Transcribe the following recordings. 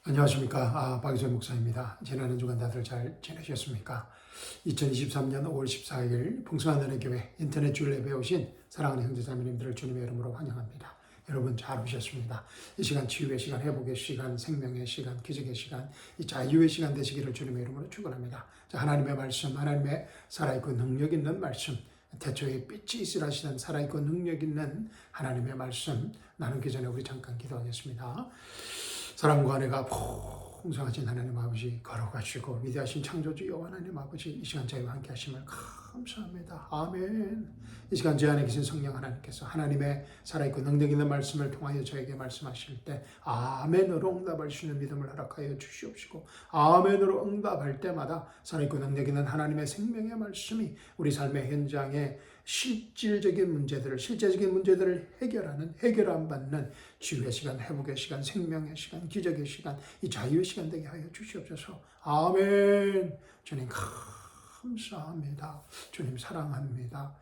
안녕하십니까. 박유선 목사입니다. 지난 한 주간 다들 잘 지내셨습니까? 2023년 5월 14일 풍성한 은혜교회 인터넷 주일 예배에 오신 사랑하는 형제자매님들을 주님의 이름으로 환영합니다. 여러분 잘 오셨습니다. 이 시간 치유의 시간, 회복의 시간, 생명의 시간, 기적의 시간, 이 자유의 시간 되시기를 주님의 이름으로 축원합니다. 자, 하나님의 말씀, 하나님의 살아있고 능력 있는 말씀, 태초에 빛이 있으라 하시던 살아있고 능력 있는 하나님의 말씀 나누기 전에 우리 잠깐 기도하겠습니다. 사랑과 은혜가 풍성하신 하나님 아버지 걸어가시고 위대하신 창조주 여호와 하나님 아버지 이 시간 저희와 함께 하심을 감사합니다. 아멘. 이 시간 제 안에 계신 성령 하나님께서 하나님의 살아있고 능력 있는 말씀을 통하여 저에게 말씀하실 때 아멘으로 응답할 수 있는 믿음을 허락하여 주시옵시고 아멘으로 응답할 때마다 살아있고 능력 있는 하나님의 생명의 말씀이 우리 삶의 현장에 실질적인 문제들을, 실제적인 문제들을 해결안 받는 치유의 시간, 회복의 시간, 생명의 시간, 기적의 시간, 이 자유의 시간 되게 하여 주시옵소서. 아멘. 주님 감사합니다. 주님 사랑합니다.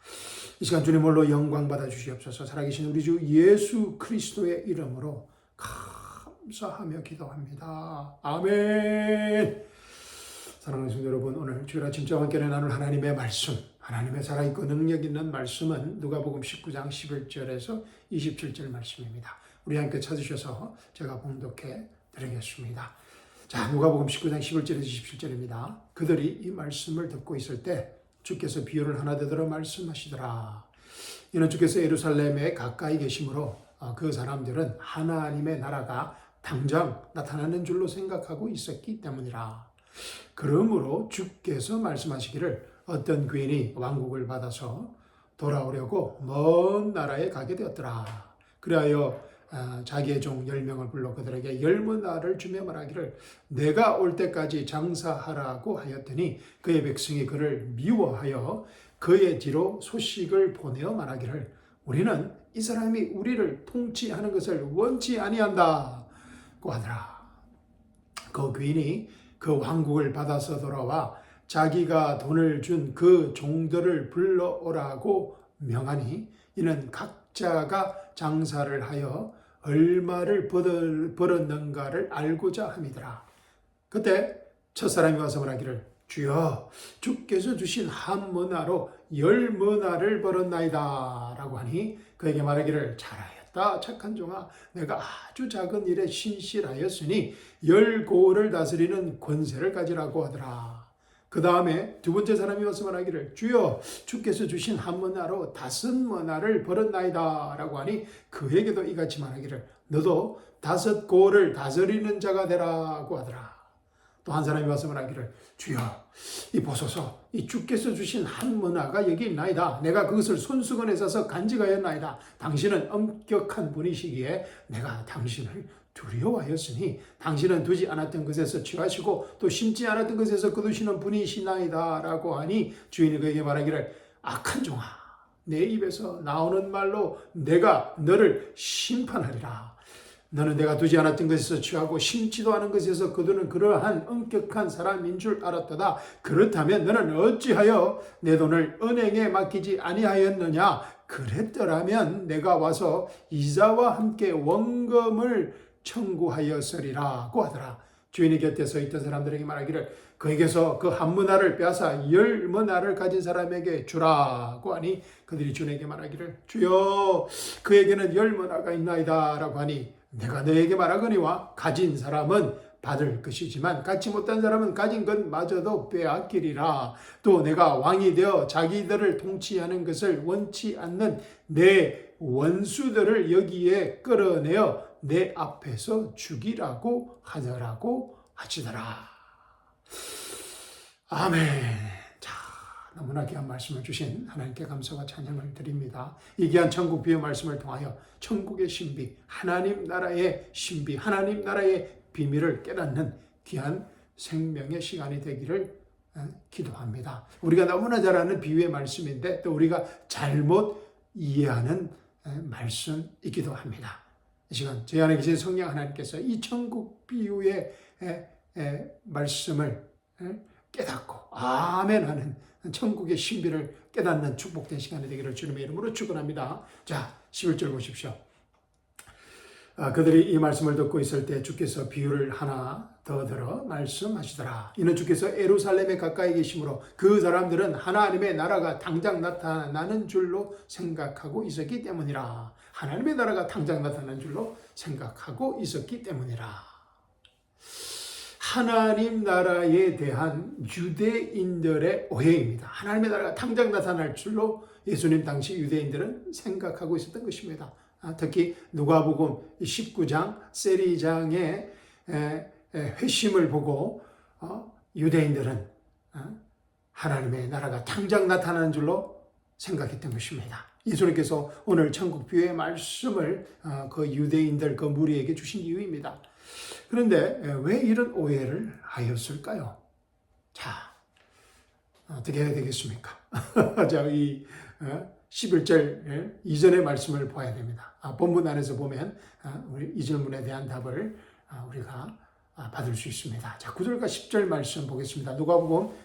이 시간 주님 홀로 영광 받아 주시옵소서. 살아계신 우리 주 예수 그리스도의 이름으로 감사하며 기도합니다. 아멘. 사랑하는 성도 여러분, 오늘 주일 아침 저와 함께 나눌 하나님의 말씀, 하나님의 살아있고 능력 있는 말씀은 누가복음 19장 11절에서 27절 말씀입니다. 우리 함께 찾으셔서 제가 봉독해 드리겠습니다. 자, 누가복음 19장 11절에서 27절입니다. 그들이 이 말씀을 듣고 있을 때 주께서 비유를 하나 되들어 말씀하시더라. 이는 주께서 예루살렘에 가까이 계심으로 그 사람들은 하나님의 나라가 당장 나타나는 줄로 생각하고 있었기 때문이라. 그러므로 주께서 말씀하시기를 어떤 귀인이 왕국을 받아서 돌아오려고 먼 나라에 가게 되었더라. 그리하여 자기의 종 10명을 불러 그들에게 10문화를 주며 말하기를 내가 올 때까지 장사하라고 하였더니 그의 백성이 그를 미워하여 그의 뒤로 소식을 보내어 말하기를 우리는 이 사람이 우리를 통치하는 것을 원치 아니한다고 하더라. 그 귀인이 그 왕국을 받아서 돌아와 자기가 돈을 준 그 종들을 불러오라고 명하니 이는 각자가 장사를 하여 얼마를 벌었는가를 알고자 함이더라. 그때 첫사람이 와서 말하기를 주여 주께서 주신 한 머나로 10머나를 벌었나이다 라고 하니 그에게 말하기를 잘하였다 착한 종아 내가 아주 작은 일에 신실하였으니 10고을을 다스리는 권세를 가지라고 하더라. 그 다음에 두 번째 사람이 와서 말하기를 주여 주께서 주신 한 머나로 5머나를 벌었나이다 라고 하니 그에게도 이같이 말하기를 너도 5고을을 다스리는 자가 되라고 하더라. 또 한 사람이 와서 말하기를 주여 이 보소서 이 주께서 주신 한 머나가 여기 있나이다. 내가 그것을 손수건에 싸서 간직하였나이다. 당신은 엄격한 분이시기에 내가 당신을 두려워하였으니 당신은 두지 않았던 것에서 취하시고 또 심지 않았던 것에서 거두시는 분이시나이다 라고 하니 주인이 그에게 말하기를 악한 종아 내 입에서 나오는 말로 내가 너를 심판하리라. 너는 내가 두지 않았던 것에서 취하고 심지도 않은 것에서 거두는 그러한 엄격한 사람인 줄 알았도다. 그렇다면 너는 어찌하여 내 돈을 은행에 맡기지 아니하였느냐? 그랬더라면 내가 와서 이자와 함께 원금을 청구하였으리라고 하더라. 주인이 곁에 서 있던 사람들에게 말하기를 그에게서 그 한 머나를 빼앗아 10머나를 가진 사람에게 주라고 하니 그들이 주인에게 말하기를 주여 그에게는 10머나가 있나이다 라고 하니 내가 너에게 말하거니와 가진 사람은 받을 것이지만 갖지 못한 사람은 가진 것마저도 빼앗기리라. 또 내가 왕이 되어 자기들을 통치하는 것을 원치 않는 내 원수들을 여기에 끌어내어 내 앞에서 죽이라고 하더라고 하시더라. 아멘. 너무나 귀한 말씀을 주신 하나님께 감사와 찬양을 드립니다. 이 귀한 천국 비유 말씀을 통하여 천국의 신비, 하나님 나라의 신비, 하나님 나라의 비밀을 깨닫는 귀한 생명의 시간이 되기를 기도합니다. 우리가 너무나 잘 아는 비유의 말씀인데 또 우리가 잘못 이해하는 말씀이기도 합니다. 이 시간 제 안에 계신 성령 하나님께서 이 천국 비유의 말씀을 깨닫고 아멘 하는 천국의 신비를 깨닫는 축복된 시간이 되기를 주님의 이름으로 축원합니다. 자, 11절 보십시오. 그들이 이 말씀을 듣고 있을 때 주께서 비유를 하나 더 들어 말씀하시더라. 이는 주께서 예루살렘에 가까이 계심으로 그 사람들은 하나님의 나라가 당장 나타나는 줄로 생각하고 있었기 때문이라. 하나님의 나라가 당장 나타나는 줄로 생각하고 있었기 때문이라. 하나님 나라에 대한 유대인들의 오해입니다. 하나님의 나라가 당장 나타날 줄로 예수님 당시 유대인들은 생각하고 있었던 것입니다. 특히 누가복음 19장 세리장의 회심을 보고 유대인들은 하나님의 나라가 당장 나타나는 줄로 생각했던 것입니다. 예수님께서 오늘 천국 비유의 말씀을 그 유대인들 그 무리에게 주신 이유입니다. 그런데 왜 이런 오해를 하였을까요? 자, 어떻게 해야 되겠습니까? 자, 이 11절 이전의 말씀을 봐야 됩니다. 본문 안에서 보면 우리 이 질문에 대한 답을 우리가 받을 수 있습니다. 자, 9절과 10절 말씀 보겠습니다. 누가복음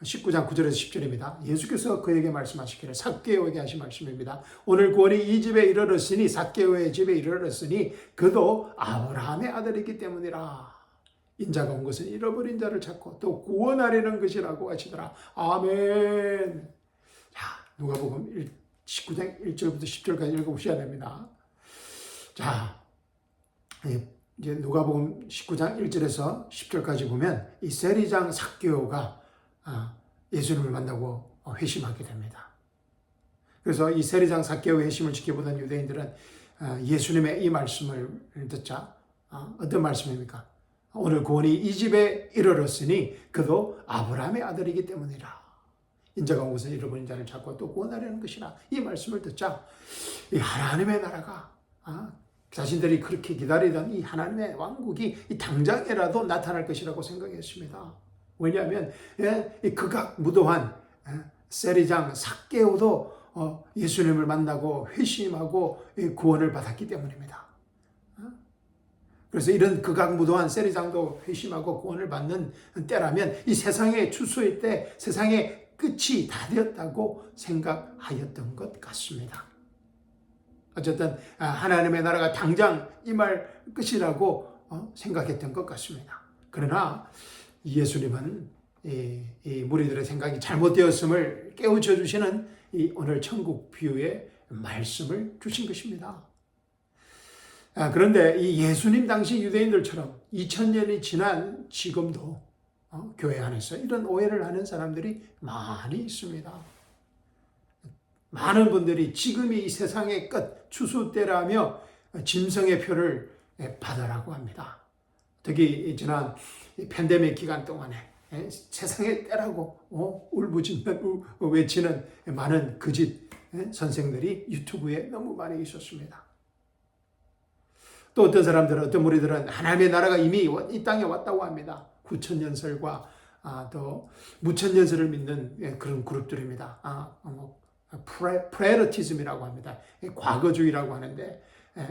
19장 9절에서 10절입니다. 예수께서 그에게 말씀하시기를 삭개오에게 하신 말씀입니다. 오늘 구원이 이 집에 이르렀으니 삭개오의 집에 이르렀으니 그도 아브라함의 아들이기 때문이라. 인자가 온 것은 잃어버린 자를 찾고 또 구원하려는 것이라고 하시더라. 아멘. 자, 누가복음 19장 1절부터 10절까지 읽어보셔야 됩니다. 자, 이제 누가복음 19장 1절에서 10절까지 보면 이 세리장 삭개오가 예수님을 만나고 회심하게 됩니다. 그래서 이 세리장 삭개오의 회심을 지켜보던 유대인들은 예수님의 이 말씀을 듣자 어떤 말씀입니까? 오늘 구원이 이 집에 이르렀으니 그도 아브라함의 아들이기 때문이라. 인자가 온 것은 잃어버린 자를 찾고 또 구원하려는 것이라. 이 말씀을 듣자 이 하나님의 나라가 자신들이 그렇게 기다리던 이 하나님의 왕국이 이 당장이라도 나타날 것이라고 생각했습니다. 왜냐하면 이 극악무도한 세리장 삭개오도 예수님을 만나고 회심하고 구원을 받았기 때문입니다. 그래서 이런 극악무도한 세리장도 회심하고 구원을 받는 때라면 이 세상의 추수의 때 세상의 끝이 다 되었다고 생각하였던 것 같습니다. 어쨌든 하나님의 나라가 당장 임할 것이라고 생각했던 것 같습니다. 그러나 예수님은 이 무리들의 생각이 잘못되었음을 깨우쳐 주시는 이 오늘 천국 비유의 말씀을 주신 것입니다. 그런데 이 예수님 당시 유대인들처럼 2000년이 지난 지금도 교회 안에서 이런 오해를 하는 사람들이 많이 있습니다. 많은 분들이 지금이 이 세상의 끝, 추수 때라며 짐승의 표를 받으라고 합니다. 특히 지난 팬데믹 기간 동안에 세상의 때라고 울부짖는 외치는 많은 거짓 선생들이 유튜브에 너무 많이 있었습니다. 또 어떤 사람들은 어떤 무리들은 하나님의 나라가 이미 이 땅에 왔다고 합니다. 9천년설과 또 무천년설을 믿는 그런 그룹들입니다. 프레러티즘이라고 합니다. 과거주의라고 하는데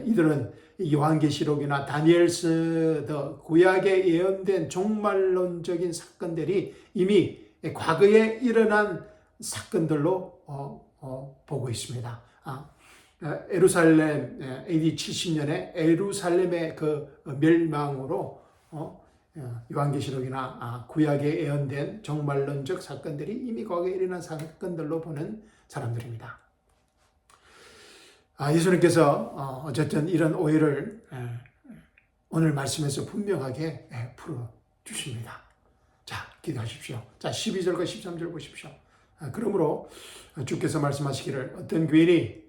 이들은 요한계시록이나 다니엘서 더 구약에 예언된 종말론적인 사건들이 이미 과거에 일어난 사건들로 보고 있습니다. 예루살렘 AD 70년에 예루살렘의 그 멸망으로 요한계시록이나 구약에 예언된 종말론적 사건들이 이미 과거에 일어난 사건들로 보는 사람들입니다. 예수님께서 어쨌든 이런 오해를 오늘 말씀에서 분명하게 풀어주십니다. 자, 기도하십시오. 자, 12절과 13절 보십시오. 그러므로 주께서 말씀하시기를 어떤 귀인이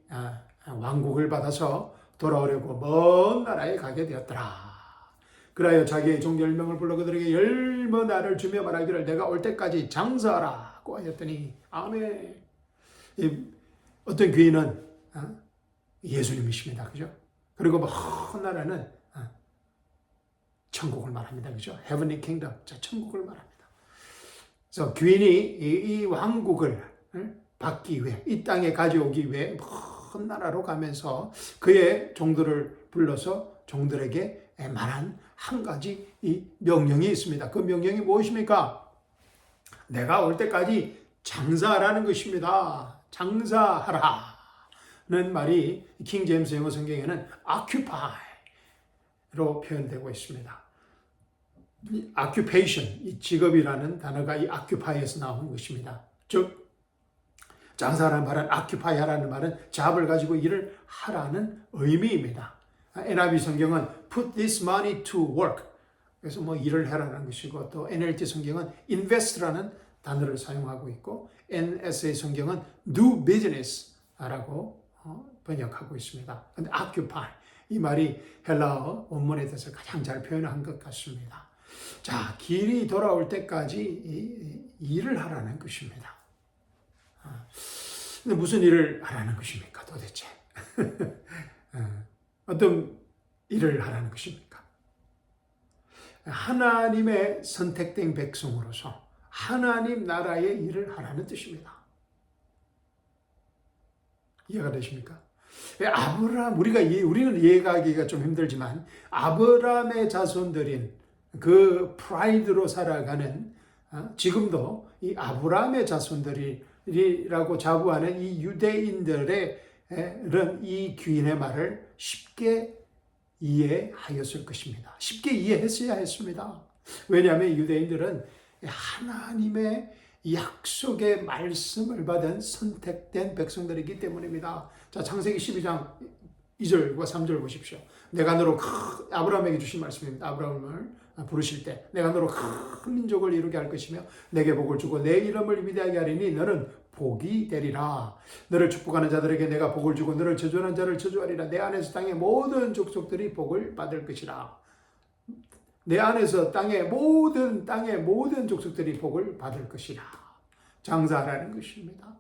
왕국을 받아서 돌아오려고 먼 나라에 가게 되었더라. 그라여 자기의 종 10명을 불러 그들에게 10나를 주며 말하기를 내가 올 때까지 장사하라고 하였더니 아멘. 어떤 귀인은 예수님이십니다. 그죠? 그리고 먼 나라는 천국을 말합니다. 그죠? Heavenly Kingdom. 자, 천국을 말합니다. 그래서 귀인이 이 왕국을 받기 위해, 이 땅에 가져오기 위해 먼 나라로 가면서 그의 종들을 불러서 종들에게 말한 한 가지 이 명령이 있습니다. 그 명령이 무엇입니까? 내가 올 때까지 장사하라는 것입니다. 장사하라. 는 말이 킹 제임스 영어 성경에는 occupy 표현되고 있습니다. 이 occupation, 이 직업이라는 단어가 이 occupy에서 나온 것입니다. 즉 장사라는 말은 occupy하라는 말은 잡을 가지고 일을 하라는 의미입니다. NIV 성경은 put this money to work, 그래서 뭐 일을 해라는 것이고, 또 NLT 성경은 invest라는 단어를 사용하고 있고, NSA 성경은 do business라고 번역하고 있습니다. 근데 occupy, 이 말이 헬라어 원문에 대해서 가장 잘 표현한 것 같습니다. 자, 길이 돌아올 때까지 일을 하라는 것입니다. 근데 무슨 일을 하라는 것입니까, 도대체? 어떤 일을 하라는 것입니까? 하나님의 선택된 백성으로서 하나님 나라의 일을 하라는 뜻입니다. 이해가 되십니까? 아브라함, 우리는 이해하기가 좀 힘들지만, 아브라함의 자손들인 그 프라이드로 살아가는, 지금도 이 아브라함의 자손들이라고 자부하는 이 유대인들의 이 귀인의 말을 쉽게 이해하였을 것입니다. 쉽게 이해했어야 했습니다. 왜냐하면 유대인들은 하나님의 약속의 말씀을 받은 선택된 백성들이기 때문입니다. 자, 창세기 12장 2절과 3절 보십시오. 내가 너로 아브라함에게 주신 말씀입니다. 아브라함을 부르실 때 내가 너로 큰 민족을 이루게 할 것이며 내게 복을 주고 내 이름을 위대하게 하리니 너는 복이 되리라. 너를 축복하는 자들에게 내가 복을 주고 너를 저주하는 자를 저주하리라. 내 안에서 땅의 모든 족속들이 복을 받을 것이라. 내 안에서 땅의 모든 족속들이 복을 받을 것이라. 장사하라는 것입니다.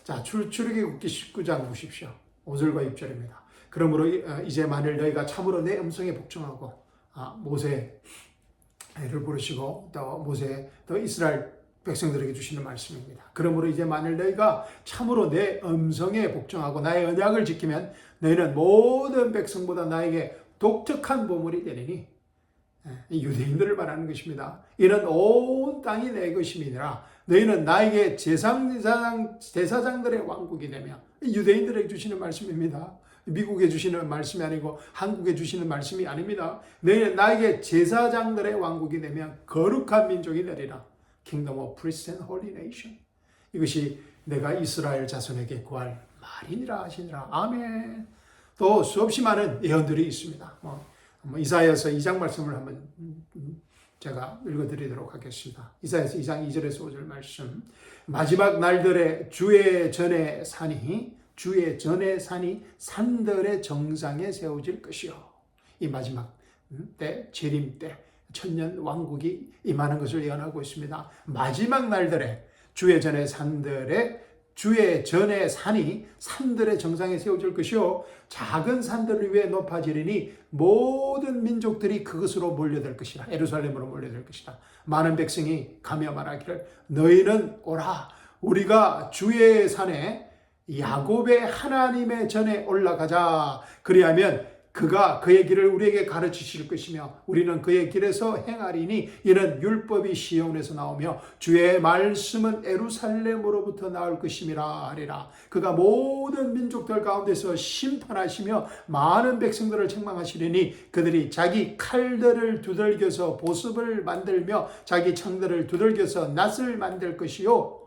자, 출애굽기 19장 보십시오. 5절과 6절입니다. 그러므로 이제 만일 너희가 참으로 내 음성에 복종하고, 모세를 부르시고 또 이스라엘 백성들에게 주시는 말씀입니다. 그러므로 이제 만일 너희가 참으로 내 음성에 복종하고 나의 언약을 지키면 너희는 모든 백성보다 나에게 독특한 보물이 되리니, 유대인들을 말하는 것입니다. 이는 온 땅이 내 것임이니라. 너희는 나에게 제사장들의 왕국이 되며, 유대인들에게 주시는 말씀입니다. 미국에 주시는 말씀이 아니고 한국에 주시는 말씀이 아닙니다. 너희는 나에게 제사장들의 왕국이 되며 거룩한 민족이 되리라. Kingdom of Priests and Holy Nation. 이것이 내가 이스라엘 자손에게 구할 말이니라 하시니라. 아멘. 또 수없이 많은 예언들이 있습니다. 이사야서 2장 말씀을 한번 제가 읽어드리도록 하겠습니다. 이사야서 2장 2절에서 5절 말씀. 마지막 날들에 주의 전에 산이 산들의 정상에 세워질 것이요. 이 마지막 때, 재림 때, 천년 왕국이 임하는 것을 예언하고 있습니다. 마지막 날들에 주의 전에 산이 산들의 정상에 세워질 것이요. 작은 산들을 위해 높아지리니 모든 민족들이 그것으로 몰려들 것이라. 예루살렘으로 몰려들 것이라. 많은 백성이 가며 말하기를 너희는 오라. 우리가 주의 산에 야곱의 하나님의 전에 올라가자. 그리하면 그가 그의 길을 우리에게 가르치실 것이며 우리는 그의 길에서 행하리니 이는 율법이 시온에서 나오며 주의 말씀은 예루살렘으로부터 나올 것임이라 하리라. 그가 모든 민족들 가운데서 심판하시며 많은 백성들을 책망하시리니 그들이 자기 칼들을 두들겨서 보습을 만들며 자기 창들을 두들겨서 낫을 만들 것이요.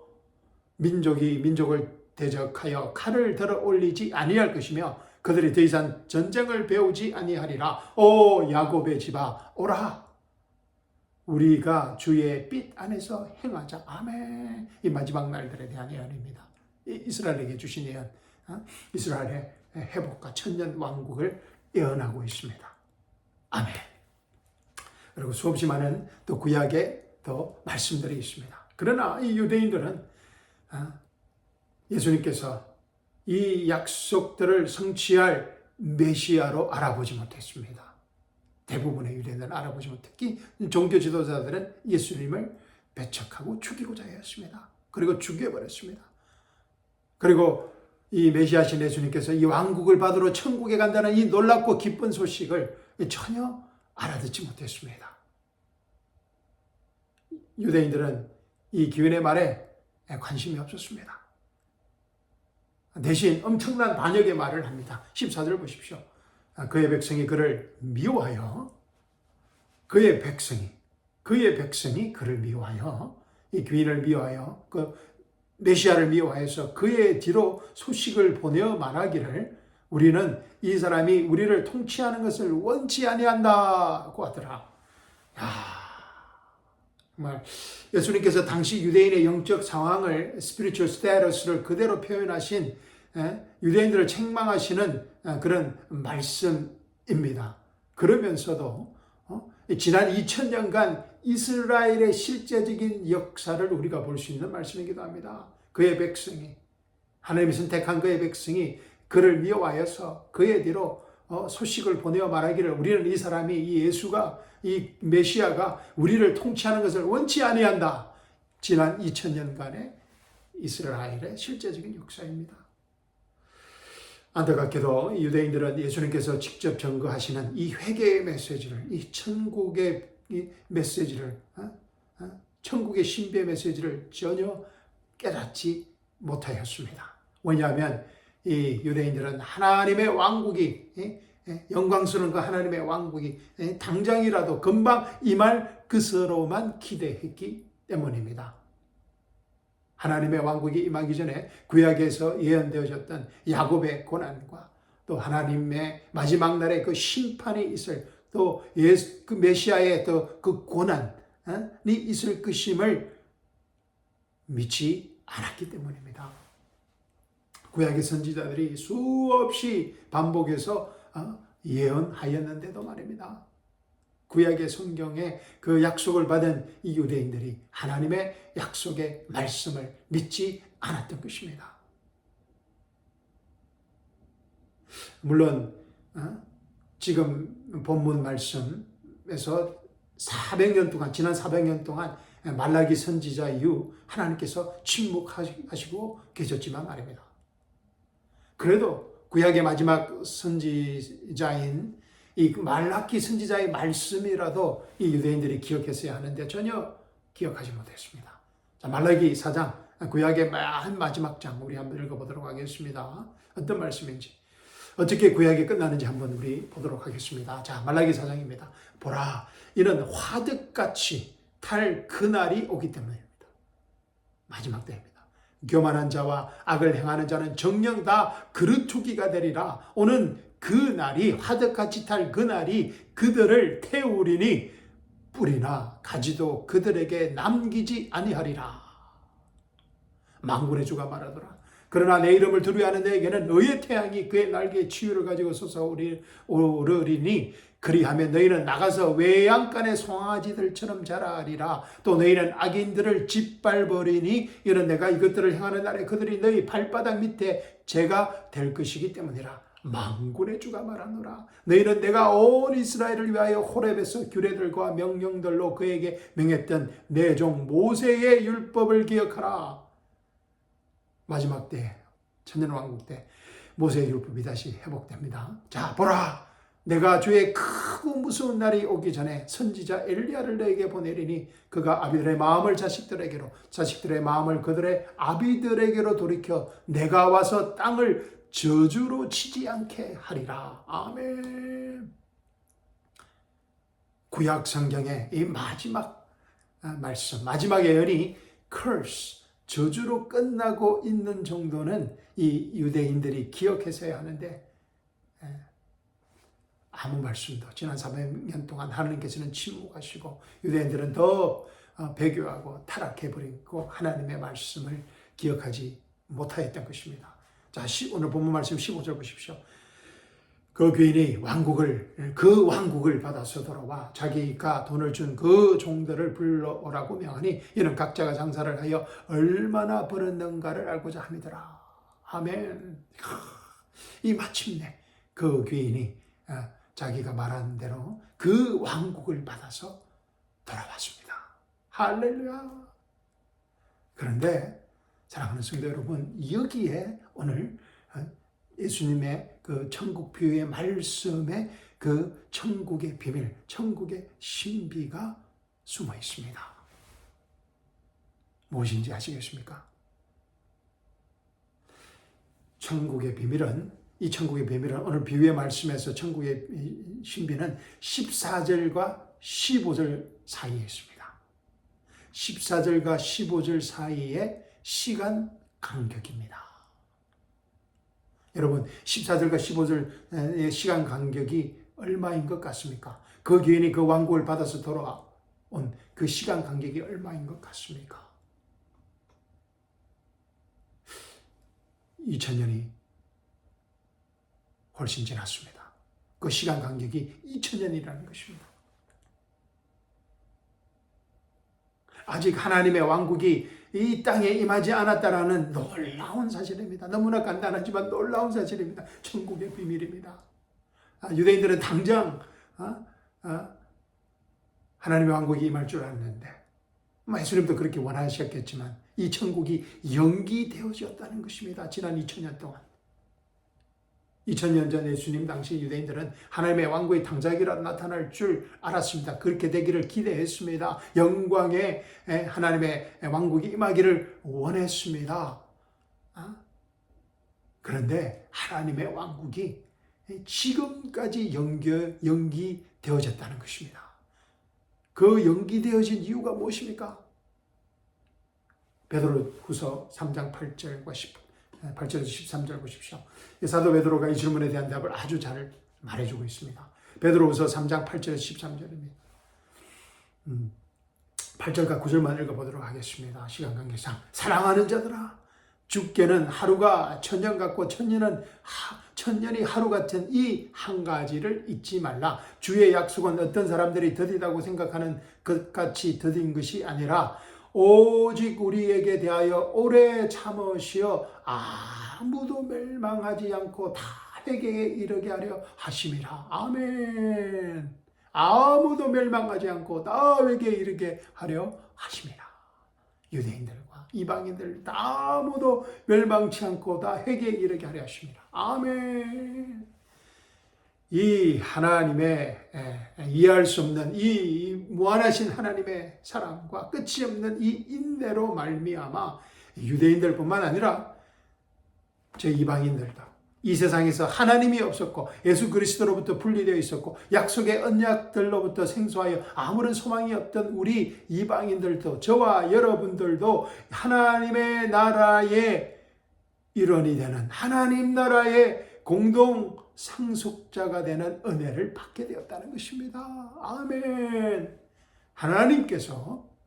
민족이 민족을 대적하여 칼을 들어 올리지 아니할 것이며 그들이 더 이상 전쟁을 배우지 아니하리라. 오 야곱의 집아 오라. 우리가 주의 빛 안에서 행하자. 아멘. 이 마지막 날들에 대한 예언입니다. 이스라엘에게 주신 예언, 이스라엘의 회복과 천년 왕국을 예언하고 있습니다. 아멘. 그리고 수없이 많은 또 구약의 또 말씀들이 있습니다. 그러나 이 유대인들은 예수님께서 이 약속들을 성취할 메시아로 알아보지 못했습니다. 대부분의 유대인들은 알아보지 못했고 특히 종교 지도자들은 예수님을 배척하고 죽이고자 했습니다. 그리고 죽여버렸습니다. 그리고 이 메시아신 예수님께서 이 왕국을 받으러 천국에 간다는 이 놀랍고 기쁜 소식을 전혀 알아듣지 못했습니다. 유대인들은 이 기운의 말에 관심이 없었습니다. 대신 엄청난 반역의 말을 합니다. 14절 보십시오. 그의 백성이 그를 미워하여 그의 백성이 그를 미워하여 이 귀인을 미워하여 그 메시아를 미워하여서 그의 뒤로 소식을 보내어 말하기를 우리는 이 사람이 우리를 통치하는 것을 원치 아니한다고 하더라. 야, 정말 예수님께서 당시 유대인의 영적 상황을 spiritual status를 그대로 표현하신 유대인들을 책망하시는 그런 말씀입니다. 그러면서도 지난 2000년간 이스라엘의 실제적인 역사를 우리가 볼 수 있는 말씀이기도 합니다. 그의 백성이, 하나님이 선택한 그의 백성이 그를 미워하여서 그의 뒤로 소식을 보내어 말하기를 우리는 이 사람이, 이 예수가, 이 메시아가 우리를 통치하는 것을 원치 아니한다. 지난 2000년간의 이스라엘의 실제적인 역사입니다. 안타깝게도 유대인들은 예수님께서 직접 전거하시는 이 회개의 메시지를, 이 천국의 이 메시지를, 천국의 신비의 메시지를 전혀 깨닫지 못하였습니다. 왜냐하면 이 유대인들은 하나님의 왕국이, 영광스러운 그 하나님의 왕국이 당장이라도 금방 임할 것으로만 기대했기 때문입니다. 하나님의 왕국이 임하기 전에 구약에서 예언되어졌던 야곱의 고난과 또 하나님의 마지막 날에 그 심판이 있을, 또 그 메시아의 또 그 고난이 있을 것임을 믿지 않았기 때문입니다. 구약의 선지자들이 수없이 반복해서 예언하였는데도 말입니다. 구약의 성경에 그 약속을 받은 이 유대인들이 하나님의 약속의 말씀을 믿지 않았던 것입니다. 물론 지금 본문 말씀에서 400년 동안, 지난 400년 동안 말라기 선지자 이후 하나님께서 침묵하시고 계셨지만 말입니다. 그래도 구약의 마지막 선지자인 이 말라기 선지자의 말씀이라도 이 유대인들이 기억했어야 하는데 전혀 기억하지 못했습니다. 자, 말라기 4장, 구약의 맨 마지막 장 우리 한번 읽어보도록 하겠습니다. 어떤 말씀인지, 어떻게 구약이 끝나는지 한번 우리 보도록 하겠습니다. 자, 말라기 4장입니다. 보라, 이는 화덕같이 탈 그날이 오기 때문입니다. 마지막 때입니다. 교만한 자와 악을 행하는 자는 정녕 다 그루터기가 되리라. 오는 그 날이, 화덕같이 탈 그 날이 그들을 태우리니 뿌리나 가지도 그들에게 남기지 아니하리라. 만군의 주가 말하더라. 그러나 내 이름을 두려워하는 너에게는 너의 태양이 그의 날개에 치유를 가지고 솟아오르리니 그리하면 너희는 나가서 외양간의 송아지들처럼 자라리라. 또 너희는 악인들을 짓밟으리니 이는 내가 이것들을 행하는 날에 그들이 너희 발바닥 밑에 죄가 될 것이기 때문이라. 만군의 주가 말하노라. 너희는 내가 온 이스라엘을 위하여 호렙에서 규례들과 명령들로 그에게 명했던 내 종 모세의 율법을 기억하라. 마지막 때, 천년왕국 때 모세의 율법이 다시 회복됩니다. 자, 보라, 내가 주의 크고 무서운 날이 오기 전에 선지자 엘리야를 너에게 보내리니 그가 아비들의 마음을 자식들에게로, 자식들의 마음을 그들의 아비들에게로 돌이켜 내가 와서 땅을 저주로 치지 않게 하리라. 아멘. 구약 성경의 이 마지막 말씀, 마지막 예언이 curse, 저주로 끝나고 있는 정도는 이 유대인들이 기억했어야 하는데 아무 말씀도, 지난 400년 동안 하나님께서는 침묵하시고 유대인들은 더 배교하고 타락해버리고 하나님의 말씀을 기억하지 못하였던 것입니다. 자, 오늘 본문 말씀 15절 보십시오. 그 귀인이 그 왕국을 받아서 돌아와 자기가 돈을 준 그 종들을 불러오라고 명하니 이는 각자가 장사를 하여 얼마나 벌었는가를 알고자 함이더라. 아멘. 이 마침내 그 귀인이 자기가 말하는 대로 그 왕국을 받아서 돌아왔습니다. 할렐루야. 그런데 사랑하는 성도 여러분, 여기에 오늘 예수님의 그 천국 비유의 말씀에 그 천국의 비밀, 천국의 신비가 숨어 있습니다. 무엇인지 아시겠습니까? 천국의 비밀은 이 천국의 비밀은 오늘 비유의 말씀에서 천국의 신비는 14절과 15절 사이에 있습니다. 14절과 15절 사이의 시간 간격입니다. 여러분, 14절과 15절의 시간 간격이 얼마인 것 같습니까? 그 귀인이 그 왕국을 받아서 돌아온 그 시간 간격이 얼마인 것 같습니까? 2000년이 훨씬 지났습니다. 그 시간 간격이 2000년이라는 것입니다. 아직 하나님의 왕국이 이 땅에 임하지 않았다라는 놀라운 사실입니다. 너무나 간단하지만 놀라운 사실입니다. 천국의 비밀입니다. 유대인들은 당장 하나님의 왕국이 임할 줄 알았는데 예수님도 그렇게 원하셨겠지만 이 천국이 연기되어졌다는 것입니다. 지난 2000년 동안. 2000년 전 예수님 당시 유대인들은 하나님의 왕국의 당장이라도 나타날 줄 알았습니다. 그렇게 되기를 기대했습니다. 영광의 하나님의 왕국이 임하기를 원했습니다. 그런데 하나님의 왕국이 지금까지 연기되어졌다는 것입니다. 그 연기되어진 이유가 무엇입니까? 베드로후서 3장 8절과 8절에서 13절 보십시오. 사도 베드로가 이 질문에 대한 답을 아주 잘 말해주고 있습니다. 베드로후서 3장 8절에서 13절입니다. 8절과 9절만 읽어보도록 하겠습니다. 시간 관계상. 사랑하는 자들아, 주께는 하루가 천년 같고 천년이 하루 같은 이 한 가지를 잊지 말라. 주의 약속은 어떤 사람들이 더디다고 생각하는 것 같이 더딘 것이 아니라 오직 우리에게 대하여 오래 참으시어 아무도 멸망하지 않고 다 회개에 이르게 하려 하심이라. 아멘. 아무도 멸망하지 않고 다 회개에 이르게 하려 하심이라. 유대인들과 이방인들 다 아무도 멸망치 않고 다 회개에 이르게 하려 하심이라. 아멘. 이 하나님의 이해할 수 없는 이 무한하신 하나님의 사랑과 끝이 없는 이 인내로 말미암아 유대인들뿐만 아니라 제 이방인들도 이 세상에서 하나님이 없었고 예수 그리스도로부터 분리되어 있었고 약속의 언약들로부터 생소하여 아무런 소망이 없던 우리 이방인들도 저와 여러분들도 하나님의 나라의 일원이 되는 하나님 나라의 공동 상속자가 되는 은혜를 받게 되었다는 것입니다. 아멘.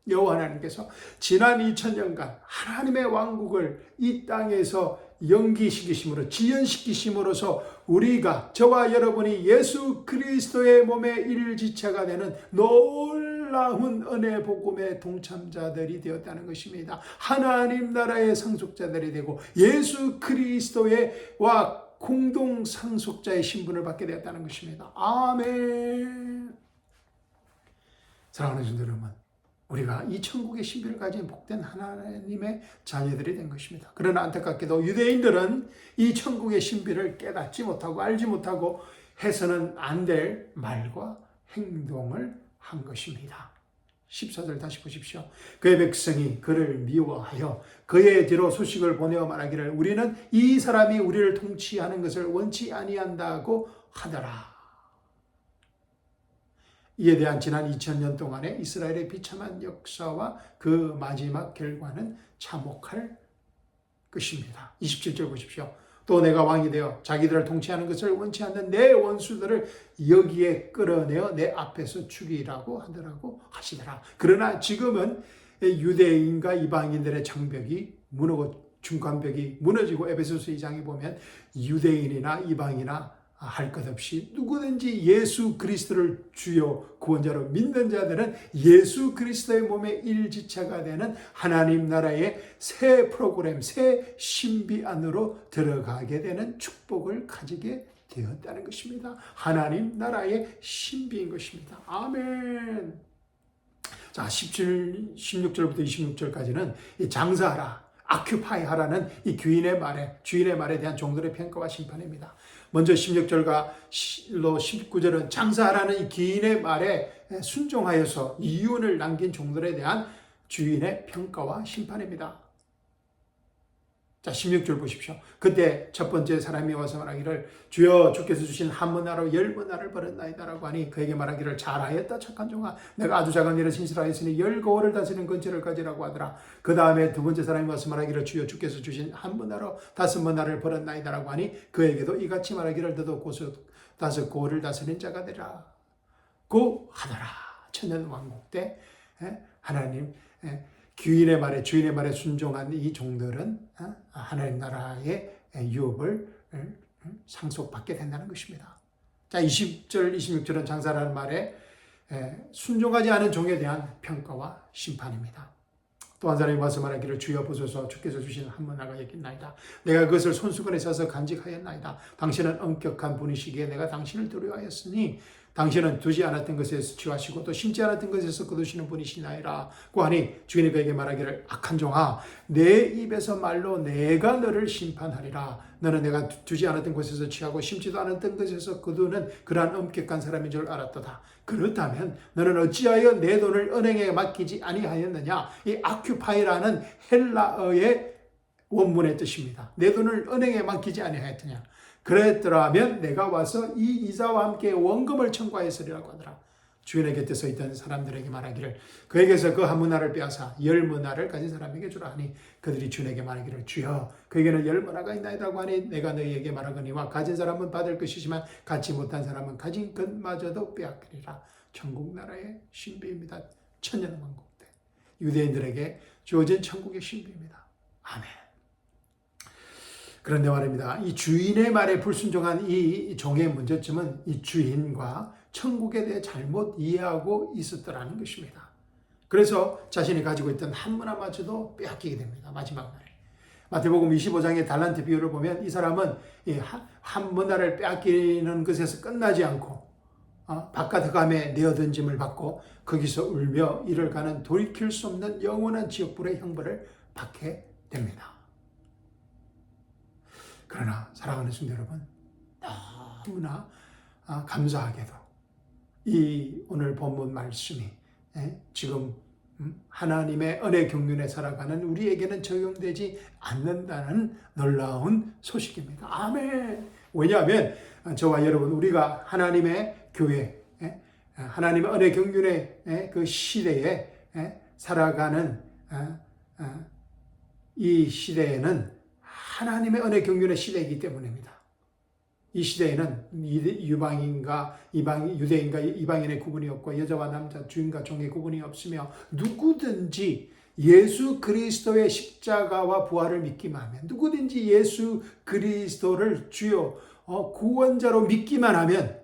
여호와 하나님께서 지난 2000년간 하나님의 왕국을 이 땅에서 연기시키심으로 지연시키심으로써 우리가 저와 여러분이 예수 그리스도의 몸의 일지체가 되는 놀라운 은혜 복음의 동참자들이 되었다는 것입니다. 하나님 나라의 상속자들이 되고 예수 그리스도와 공동 상속자의 신분을 받게 되었다는 것입니다. 아멘. 사랑하는 성도 여러분, 우리가 이 천국의 신비를 가진 복된 하나님의 자녀들이 된 것입니다. 그러나 안타깝게도 유대인들은 이 천국의 신비를 깨닫지 못하고 알지 못하고 해서는 안 될 말과 행동을 한 것입니다. 14절 다시 보십시오. 그의 백성이 그를 미워하여 그의 뒤로 소식을 보내어 말하기를 우리는 이 사람이 우리를 통치하는 것을 원치 아니한다고 하더라. 이에 대한 지난 2000년 동안의 이스라엘의 비참한 역사와 그 마지막 결과는 참혹할 것입니다. 27절 보십시오. 또 내가 왕이 되어 자기들을 통치하는 것을 원치 않는 내 원수들을 여기에 끌어내어 내 앞에서 죽이라고 하더라고 하시더라. 그러나 지금은 유대인과 이방인들의 장벽이 무너고 중간벽이 무너지고 에베소서 2장에 보면 유대인이나 이방이나 할 것 없이 누구든지 예수 그리스도를 주요 구원자로 믿는 자들은 예수 그리스도의 몸의 일지체가 되는 하나님 나라의 새 프로그램, 새 신비 안으로 들어가게 되는 축복을 가지게 되었다는 것입니다. 하나님 나라의 신비인 것입니다. 아멘. 자, 16절부터 26절까지는 장사하라, 아큐파이 하라는 이 주인의 말에 대한 종들의 평가와 심판입니다. 먼저 16절과 19절은 장사하라는 이 귀인의 말에 순종하여서 이윤을 남긴 종들에 대한 주인의 평가와 심판입니다. 자, 16절 보십시오. 그때 첫 번째 사람이 와서 말하기를 주여 주께서 주신 한 문화로 10문화를 버렸나이다라고 하니 그에게 말하기를 잘하였다 착한 종아 내가 아주 작은 일을 신실하였으니 10거울을 다스리는 근처를 가지라고 하더라. 그 다음에 두 번째 사람이 와서 말하기를 주여 주께서 주신 한 문화로 5문화를 버렸나이다라고 하니 그에게도 이같이 말하기를 너도 고수 5거울을 다스리는 자가 되라 고 하더라. 천년 왕국 때 하나님 주인의 말에 순종한 이 종들은 하나님 나라의 유업을 상속받게 된다는 것입니다. 자, 20절, 26절은 장사라는 말에 순종하지 않은 종에 대한 평가와 심판입니다. 또 한 사람이 와서 말하기를 주여 보소서 주께서 주신 한 문화가 여기 있나이다. 내가 그것을 손수건에 싸서 간직하였나이다. 당신은 엄격한 분이시기에 내가 당신을 두려워하였으니 당신은 두지 않았던 것에서 취하시고 또 심지 않았던 것에서 거두시는 분이시나이라고 하니 주인이 그에게 말하기를 악한 종아 내 입에서 말로 내가 너를 심판하리라. 너는 내가 두지 않았던 곳에서 취하고 심지도 않았던 것에서 거두는 그러한 엄격한 사람인 줄 알았도다. 그렇다면 너는 어찌하여 내 돈을 은행에 맡기지 아니하였느냐. 이 아큐파이라는 헬라어의 원문의 뜻입니다. 내 돈을 은행에 맡기지 아니하였느냐. 그랬더라면 내가 와서 이 이자와 함께 원금을 청구하였으리라고 하더라. 주인의 곁에 서 있던 사람들에게 말하기를 그에게서 그 한 문화를 빼앗아 10문화를 가진 사람에게 주라 하니 그들이 주인에게 말하기를 주여 그에게는 10문화가 있나이다고 하니 내가 너희에게 말하거니와 가진 사람은 받을 것이지만 갖지 못한 사람은 가진 것마저도 빼앗기리라. 천국 나라의 신비입니다. 천년왕국 때 유대인들에게 주어진 천국의 신비입니다. 아멘. 그런데 말입니다. 이 주인의 말에 불순종한 이 종의 문제점은 이 주인과 천국에 대해 잘못 이해하고 있었더라는 것입니다. 그래서 자신이 가지고 있던 한 문화마저도 빼앗기게 됩니다. 마지막 날에. 마태복음 25장의 달란트 비유를 보면 이 사람은 한 문화를 빼앗기는 것에서 끝나지 않고 바깥 흑암에 내어든 짐을 받고 거기서 울며 이를 가는 돌이킬 수 없는 영원한 지옥불의 형벌을 받게 됩니다. 그러나 사랑하는 성도 여러분, 너무나 감사하게도 이 오늘 본문 말씀이 지금 하나님의 은혜 경륜에 살아가는 우리에게는 적용되지 않는다는 놀라운 소식입니다. 아멘. 왜냐하면 저와 여러분 우리가 하나님의 교회, 하나님의 은혜 경륜의 그 시대에 살아가는 이 시대에는 하나님의 은혜 경륜의 시대이기 때문입니다. 이 시대에는 유대인과 이방인의 구분이 없고 여자와 남자, 주인과 종의 구분이 없으며 누구든지 예수 그리스도의 십자가와 부활을 믿기만 하면 누구든지 예수 그리스도를 주요 구원자로 믿기만 하면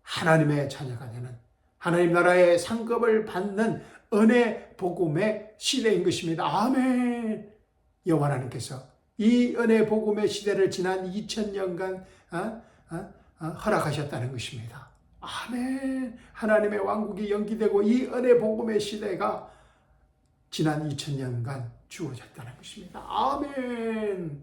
하나님의 자녀가 되는 하나님 나라의 상급을 받는 은혜 복음의 시대인 것입니다. 아멘. 여호와 하나님께서 이 은혜 복음의 시대를 지난 2000년간 허락하셨다는 것입니다. 아멘. 하나님의 왕국이 연기되고 이 은혜 복음의 시대가 지난 2000년간 주어졌다는 것입니다. 아멘.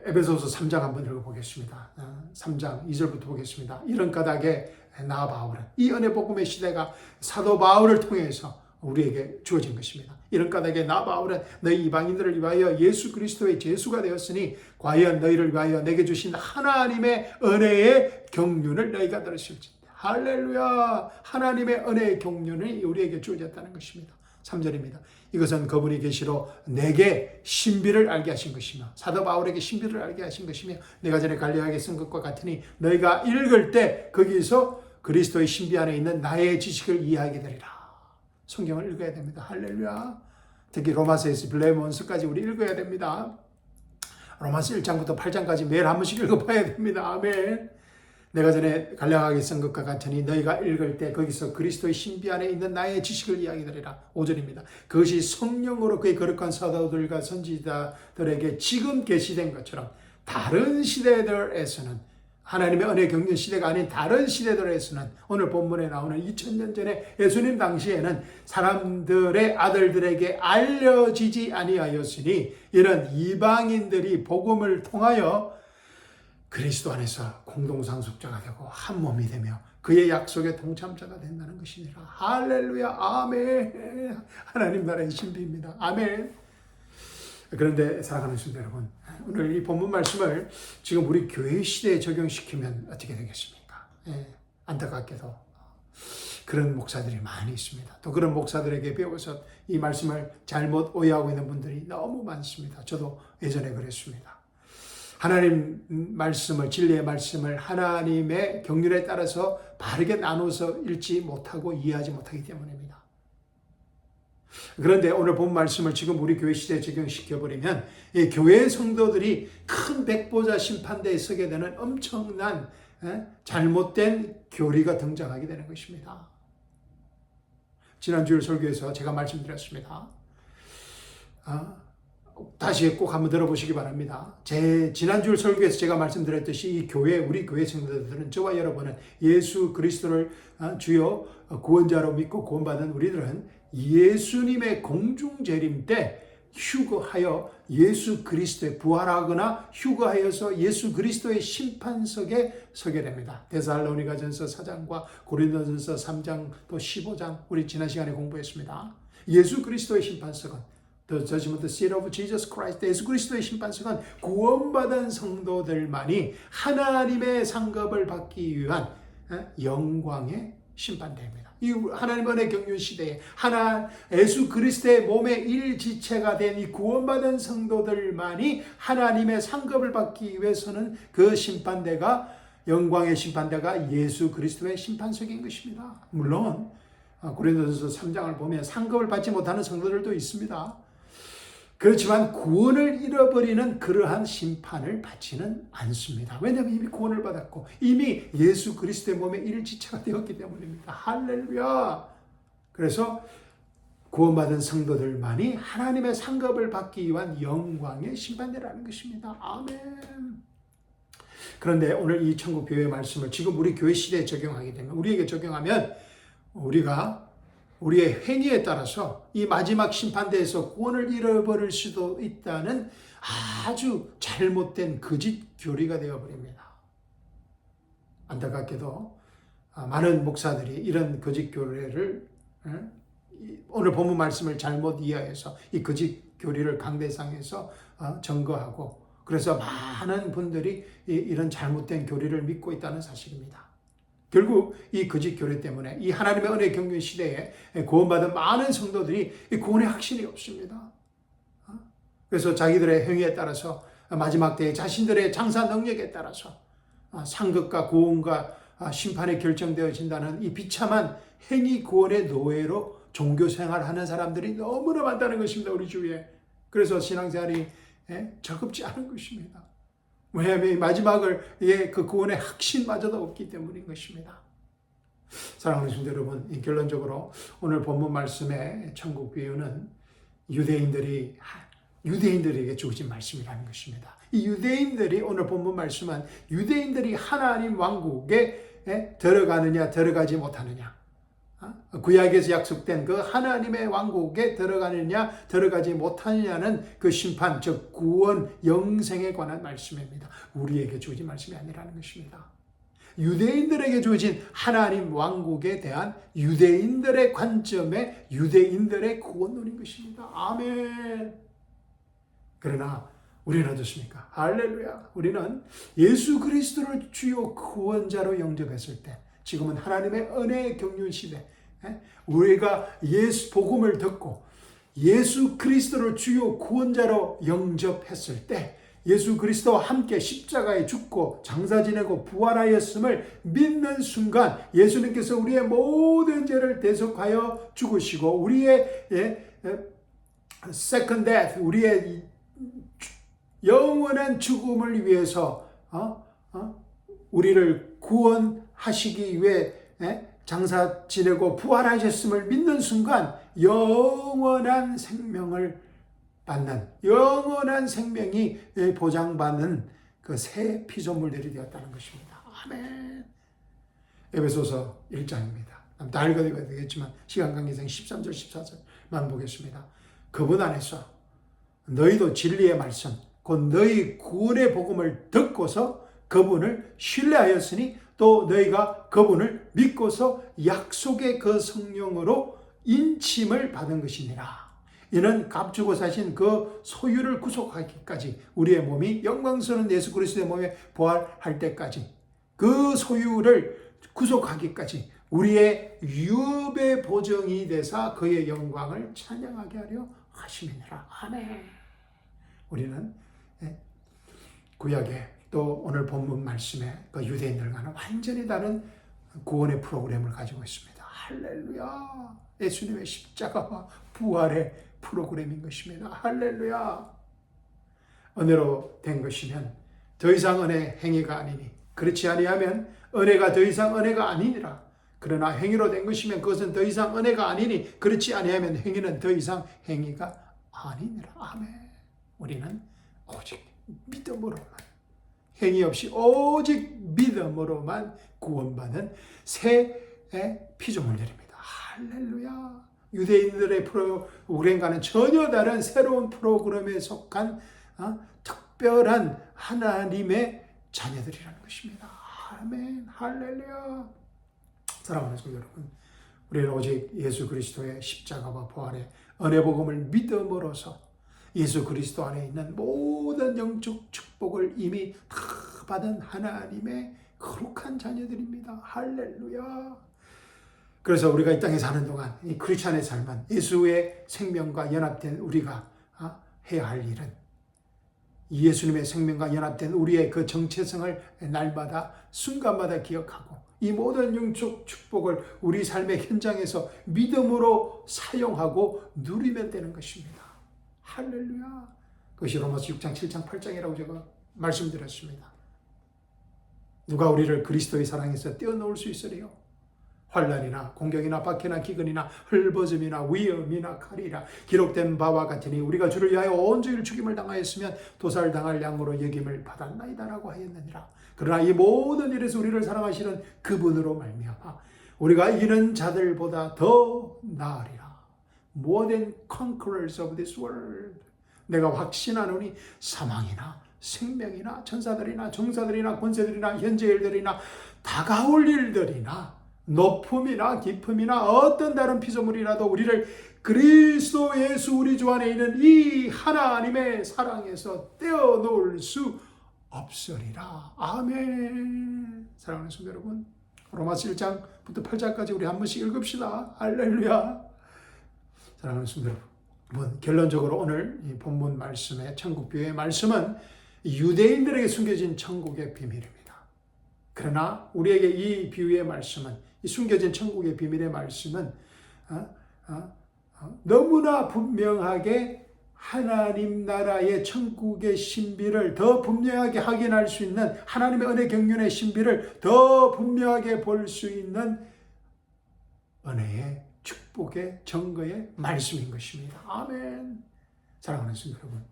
에베소서 3장 한번 읽어보겠습니다. 3장 2절부터 보겠습니다. 이런 까닭에 나 바울은 이 은혜 복음의 시대가 사도 바울을 통해서 우리에게 주어진 것입니다. 이런 까닭에 나 바울은 너희 이방인들을 위하여 예수 그리스도의 제수가 되었으니 과연 너희를 위하여 내게 주신 하나님의 은혜의 경륜을 너희가 들으실지어다. 할렐루야. 하나님의 은혜의 경륜이 우리에게 주어졌다는 것입니다. 3절입니다. 이것은 그분이 계시로 내게 신비를 알게 하신 것이며 사도 바울에게 신비를 알게 하신 것이며 내가 전에 갈릴리하게 쓴 것과 같으니 너희가 읽을 때 거기서 그리스도의 신비 안에 있는 나의 지식을 이해하게 되리라. 성경을 읽어야 됩니다. 할렐루야. 특히 로마서에서 빌레몬서까지 우리 읽어야 됩니다. 로마서 1장부터 8장까지 매일 한 번씩 읽어봐야 됩니다. 아멘. 내가 전에 간략하게 쓴 것과 같으니 너희가 읽을 때 거기서 그리스도의 신비 안에 있는 나의 지식을 이해하게 되리라. 5절입니다. 그것이 성령으로 그의 거룩한 사도들과 선지자들에게 지금 계시된 것처럼 다른 시대들에서는 하나님의 은혜 경륜 시대가 아닌 다른 시대들에서는 오늘 본문에 나오는 2000년 전에 예수님 당시에는 사람들의 아들들에게 알려지지 아니하였으니 이는 이방인들이 복음을 통하여 그리스도 안에서 공동상속자가 되고 한 몸이 되며 그의 약속의 동참자가 된다는 것이니라. 할렐루야. 아멘. 하나님 나라의 신비입니다. 아멘. 그런데 사랑하는 성도 여러분, 오늘 이 본문 말씀을 지금 우리 교회 시대에 적용시키면 어떻게 되겠습니까? 안타깝게도 그런 목사들이 많이 있습니다. 또 그런 목사들에게 배워서 이 말씀을 잘못 오해하고 있는 분들이 너무 많습니다. 저도 예전에 그랬습니다. 하나님 말씀을, 진리의 말씀을 하나님의 경륜에 따라서 바르게 나눠서 읽지 못하고 이해하지 못하기 때문입니다. 그런데 오늘 본 말씀을 지금 우리 교회 시대에 적용시켜버리면 이 교회 성도들이 큰 백보자 심판대에 서게 되는 엄청난 잘못된 교리가 등장하게 되는 것입니다. 지난주일 설교에서 제가 말씀드렸습니다. 다시 꼭 한번 들어보시기 바랍니다. 지난주 설교에서 제가 말씀드렸듯이 이 교회, 우리 교회 성도들은, 저와 여러분은 예수 그리스도를 주요 구원자로 믿고 구원받은 우리들은 예수님의 공중재림 때 휴거하여 예수 그리스도의 부활하거나 휴거하여서 예수 그리스도의 심판석에 서게 됩니다. 데살로니가전서 4장과 고린도전서 3장 또 15장 우리 지난 시간에 공부했습니다. 예수 그리스도의 심판석은 The judgment, the seat of Jesus Christ, 예수 그리스도의 심판석은 구원받은 성도들만이 하나님의 상급을 받기 위한 영광의 심판대입니다. 이 하나님 은혜 경륜 시대에 예수 그리스도의 몸의 일지체가 된 이 구원받은 성도들만이 하나님의 상급을 받기 위해서는 그 심판대가, 영광의 심판대가 예수 그리스도의 심판석인 것입니다. 물론 고린도전서 3장을 보면 상급을 받지 못하는 성도들도 있습니다. 그렇지만 구원을 잃어버리는 그러한 심판을 받지는 않습니다. 왜냐하면 이미 구원을 받았고 이미 예수 그리스도의 몸의 일지체가 되었기 때문입니다. 할렐루야. 그래서 구원받은 성도들만이 하나님의 상급을 받기 위한 영광의 심판대라는 것입니다. 아멘. 그런데 오늘 이 천국 교회의 말씀을 지금 우리 교회 시대에 적용하게 되면, 우리에게 적용하면 우리의 행위에 따라서 이 마지막 심판대에서 구원을 잃어버릴 수도 있다는 아주 잘못된 거짓 교리가 되어버립니다. 안타깝게도 많은 목사들이 이런 거짓 교리를, 오늘 본문 말씀을 잘못 이해해서 이 거짓 교리를 강대상에서 증거하고, 그래서 많은 분들이 이런 잘못된 교리를 믿고 있다는 사실입니다. 결국 이 거짓 교리 때문에 이 하나님의 은혜 경륜 시대에 구원받은 많은 성도들이 구원의 확신이 없습니다. 그래서 자기들의 행위에 따라서 마지막 때에 자신들의 장사 능력에 따라서 상급과 구원과 심판이 결정되어진다는 이 비참한 행위 구원의 노예로 종교 생활하는 사람들이 너무나 많다는 것입니다. 우리 주위에. 그래서 신앙생활이 즐겁지 않은 것입니다. 왜냐하면 마지막을 그 구원의 확신마저도 없기 때문인 것입니다. 사랑하는 성도 여러분, 결론적으로 오늘 본문 말씀의 천국 비유는 유대인들에게 주어진 말씀이라는 것입니다. 이 유대인들이, 오늘 본문 말씀은 유대인들이 하나님 왕국에 들어가느냐 들어가지 못하느냐, 구약에서 약속된 그 하나님의 왕국에 들어가느냐 들어가지 못하느냐는 그 심판, 즉 구원, 영생에 관한 말씀입니다. 우리에게 주어진 말씀이 아니라는 것입니다. 유대인들에게 주어진 하나님 왕국에 대한 유대인들의 관점의 유대인들의 구원론인 것입니다. 아멘. 그러나 우리는 어떻습니까? 할렐루야. 우리는 예수 그리스도를 주요 구원자로 영접했을 때, 지금은 하나님의 은혜의 경륜 시대, 우리가 예수 복음을 듣고 예수 그리스도를 주요 구원자로 영접했을 때, 예수 그리스도와 함께 십자가에 죽고 장사 지내고 부활하였음을 믿는 순간 예수님께서 우리의 모든 죄를 대속하여 죽으시고 우리의 second death, 우리의 영원한 죽음을 위해서 우리를 구원하시기 위해 장사 지내고 부활하셨음을 믿는 순간 영원한 생명을 받는, 영원한 생명이 보장받는 그 새 피조물들이 되었다는 것입니다. 아멘. 에베소서 1장입니다. 다 읽어야 되겠지만 시간 관계상 13절 14절만 보겠습니다. 그분 안에서 너희도 진리의 말씀, 곧 너희 구원의 복음을 듣고서 그분을 신뢰하였으니 또 너희가 그분을 믿고서 약속의 그 성령으로 인침을 받은 것이니라. 이는 값주고 사신 그 소유를 구속하기까지, 우리의 몸이 영광스러운 예수 그리스도의 몸에 부활할 때까지, 그 소유를 구속하기까지 우리의 유배 보정이 되사 그의 영광을 찬양하게 하려 하심이니라. 아멘. 우리는 구약에 또 오늘 본문 말씀에 그 유대인들과는 완전히 다른 구원의 프로그램을 가지고 있습니다. 할렐루야. 예수님의 십자가와 부활의 프로그램인 것입니다. 할렐루야. 은혜로 된 것이면 더 이상 은혜 행위가 아니니, 그렇지 아니하면 은혜가 더 이상 은혜가 아니니라. 그러나 행위로 된 것이면 그것은 더 이상 은혜가 아니니, 그렇지 아니하면 행위는 더 이상 행위가 아니니라. 아멘. 우리는 오직 믿음으로만, 행위 없이 오직 믿음으로만 구원받은 새 피조물들입니다. 할렐루야. 유대인들의 프로그램과는 전혀 다른 새로운 프로그램에 속한 특별한 하나님의 자녀들이라는 것입니다. 아멘. 할렐루야. 사랑하는 성도 여러분, 우리는 오직 예수 그리스도의 십자가와 부활의 은혜 복음을 믿음으로써 예수 그리스도 안에 있는 모든 영적 축복을 이미 다 받은 하나님의 거룩한 자녀들입니다. 할렐루야. 그래서 우리가 이 땅에 사는 동안 이 크리스찬의 삶은 예수의 생명과 연합된 우리가 해야 할 일은, 예수님의 생명과 연합된 우리의 그 정체성을 날마다 순간마다 기억하고 이 모든 영적 축복을 우리 삶의 현장에서 믿음으로 사용하고 누리면 되는 것입니다. 할렐루야. 그것이 로마서 6장, 7장, 8장이라고 제가 말씀드렸습니다. 누가 우리를 그리스도의 사랑에서 떼어놓을 수 있으리요? 환난이나 공격이나 박해나 기근이나 헐벗음이나 위험이나 칼이라 기록된 바와 같으니 우리가 주를 위하여 온주일 죽임을 당하였으면 도살당할 양으로 여김을 받았나이다라고 하였느니라. 그러나 이 모든 일에서 우리를 사랑하시는 그분으로 말미암아 우리가 이기는 자들보다 더 나으리라. More than conquerors of this world. 내가 확신하노니 사망이나 생명이나 천사들이나 정사들이나 권세들이나 현재 일들이나 다가올 일들이나 높음이나 깊음이나 어떤 다른 피조물이라도 우리를 그리스도 예수 우리 주 안에 있는 이 하나님의 사랑에서 떼어놓을 수 없으리라. 아멘. 사랑하는 성도 여러분, 로마서 1장부터 8장까지 우리 한 번씩 읽읍시다. 할렐루야. 사랑하는 성도 여러분, 결론적으로 오늘 이 본문 말씀의 천국비유의 말씀은 유대인들에게 숨겨진 천국의 비밀입니다. 그러나 우리에게 이 비유의 말씀은, 이 숨겨진 천국의 비밀의 말씀은 너무나 분명하게 하나님 나라의 천국의 신비를 더 분명하게 확인할 수 있는, 하나님의 은혜 경륜의 신비를 더 분명하게 볼 수 있는 은혜의 축복의 증거의 말씀인 것입니다. 아멘. 사랑하는 성도 여러분,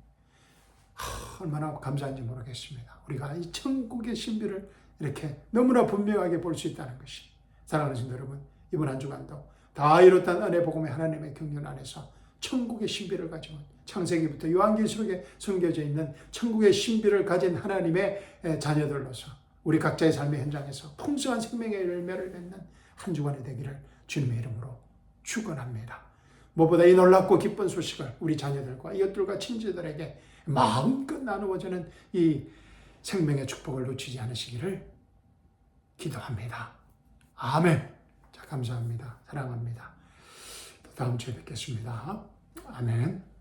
얼마나 감사한지 모르겠습니다. 우리가 이 천국의 신비를 이렇게 너무나 분명하게 볼 수 있다는 것이. 사랑하는 성도 여러분, 이번 한 주간도 다 이뤘던 은혜 복음의 하나님의 경륜 안에서 천국의 신비를 가지고 창세기부터 요한계시록에 숨겨져 있는 천국의 신비를 가진 하나님의 자녀들로서 우리 각자의 삶의 현장에서 풍성한 생명의 열매를 맺는 한 주간이 되기를 주님의 이름으로 축원합니다. 무엇보다 이 놀랍고 기쁜 소식을 우리 자녀들과 이웃들과 친지들에게 마음껏 나누어주는 이 생명의 축복을 놓치지 않으시기를 기도합니다. 아멘. 자, 감사합니다. 사랑합니다. 또 다음 주에 뵙겠습니다. 아멘.